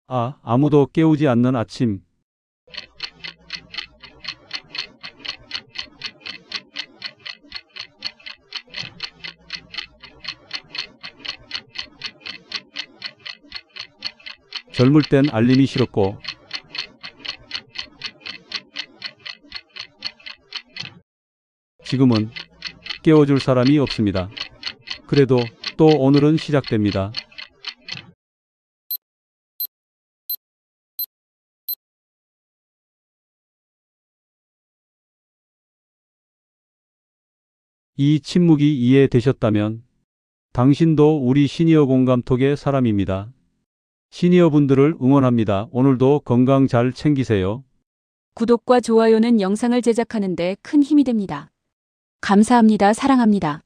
아무도 깨우지 않는 아침. 젊을 땐 알림이 싫었고, 지금은 깨워줄 사람이 없습니다. 그래도 또 오늘은 시작됩니다. 이 침묵이 이해되셨다면 당신도 우리 시니어 공감톡의 사람입니다. 시니어 분들을 응원합니다. 오늘도 건강 잘 챙기세요. 구독과 좋아요는 영상을 제작하는 데 큰 힘이 됩니다. 감사합니다. 사랑합니다.